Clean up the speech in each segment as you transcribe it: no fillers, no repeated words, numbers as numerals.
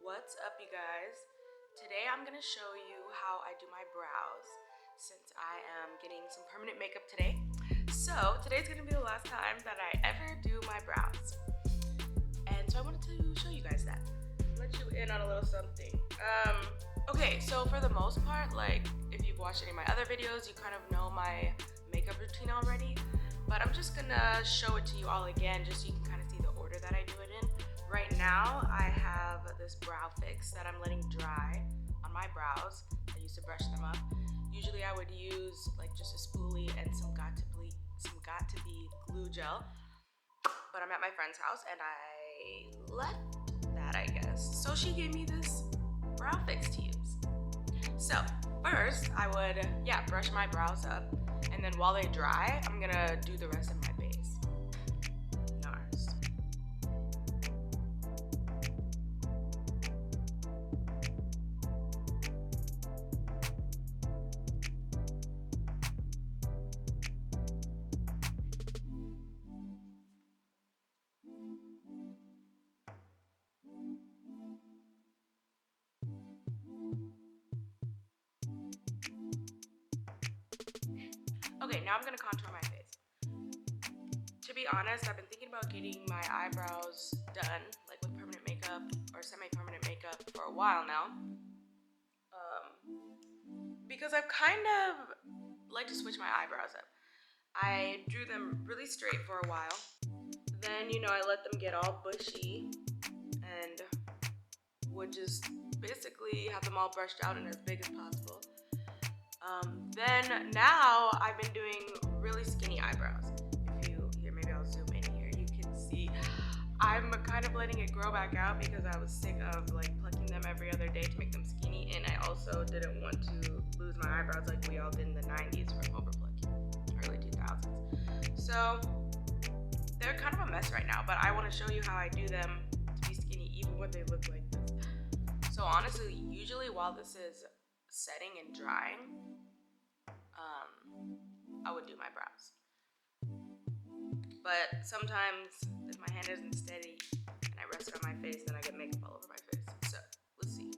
What's up, you guys? Today I'm gonna show you how I do my brows since I am getting some permanent makeup today. So today's gonna be the last time that I ever do my brows. And so I wanted to show you guys that. Let you in on a little something. Okay, so for the most part, like if you've watched any of my other videos, you kind of know my makeup routine already. But I'm just gonna show it to you all again just so you can kind of see the order that I do it in. Right now, I have this brow fix that I'm letting dry on my brows. I used to brush them up. Usually I would use like just a spoolie and some got-to-be glue gel. But I'm at my friend's house and I left that, I guess. So she gave me this brow fix to use. So first I would, brush my brows up. And then while they dry, I'm gonna do the rest of my base. Nice. Okay, now I'm gonna contour my face. To be honest, I've been thinking about getting my eyebrows done, like with permanent makeup or semi-permanent makeup for a while now. Because I've kind of like to switch my eyebrows up. I drew them really straight for a while. Then, I let them get all bushy and would just basically have them all brushed out and as big as possible. Then now I've been doing really skinny eyebrows. Maybe I'll zoom in here. You can see I'm kind of letting it grow back out because I was sick of like plucking them every other day to make them skinny, and I also didn't want to lose my eyebrows like we all did in the 90s from overplucking, early 2000s. So they're kind of a mess right now, but I want to show you how I do them to be skinny even when they look like this. So honestly, usually while this is setting and drying, I would do my brows. But sometimes if my hand isn't steady and I rest it on my face, then I get makeup all over my face. So let's see.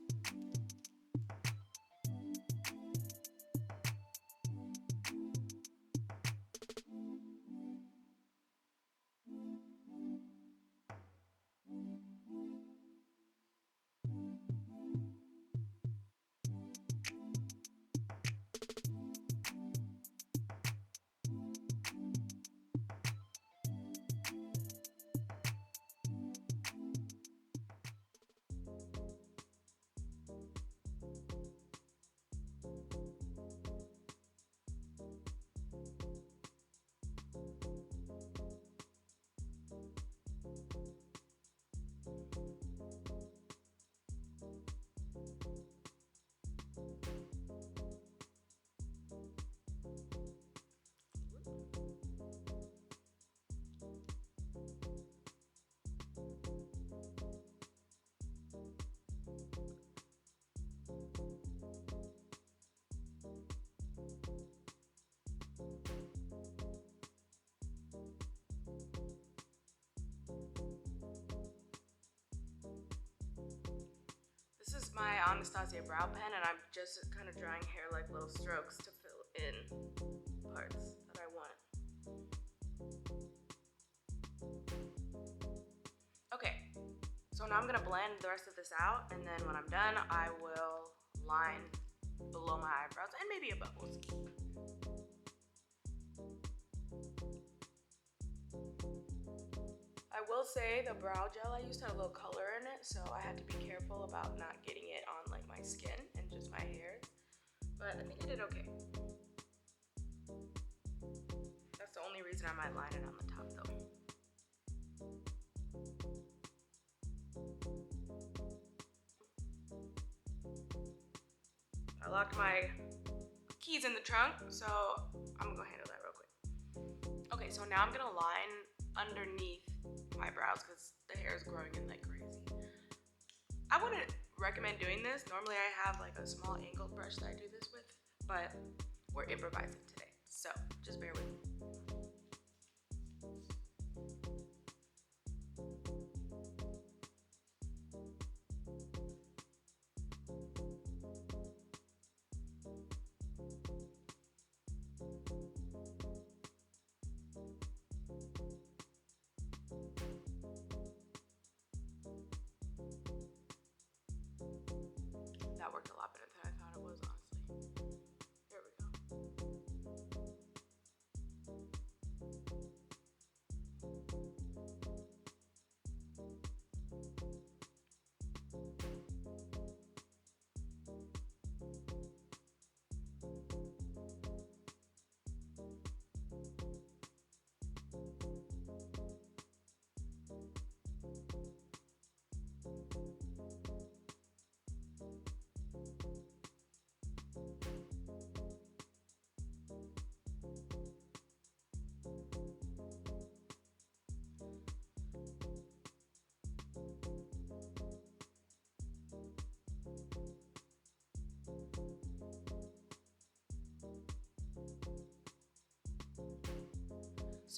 This is my Anastasia brow pen, and I'm just kind of drawing hair like little strokes to fill in parts that I want. Okay, so now I'm gonna blend the rest of this out, and then when I'm done, I will line below my eyebrows and maybe above. We'll see. I will say the brow gel I used had a little color in it, so I had to be careful about not getting it on like my skin and just my hair. But I think I did okay. That's the only reason I might line it on the top though. I locked my keys in the trunk, so I'm gonna go handle that real quick. Okay, so now I'm gonna line underneath my brows because the hair is growing in like crazy. I wouldn't recommend doing this. Normally I have like a small angled brush that I do this with, but we're improvising today, so just bear with me.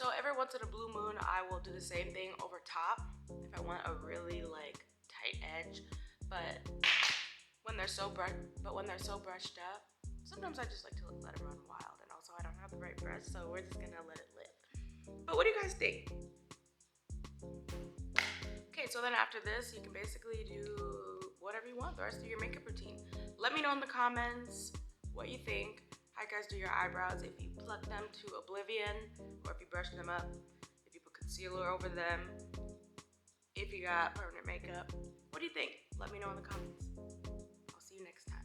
So every once in a blue moon, I will do the same thing over top if I want a really like tight edge. But when they're so brushed up, sometimes I just like to let them run wild. And also, I don't have the right brush, so we're just gonna let it live. But what do you guys think? Okay, so then after this, you can basically do whatever you want the rest of your makeup routine. Let me know in the comments what you think. How you guys do your eyebrows, if you pluck them to oblivion, or if you brush them up, if you put concealer over them, if you got permanent makeup. What do you think? Let me know in the comments. I'll see you next time.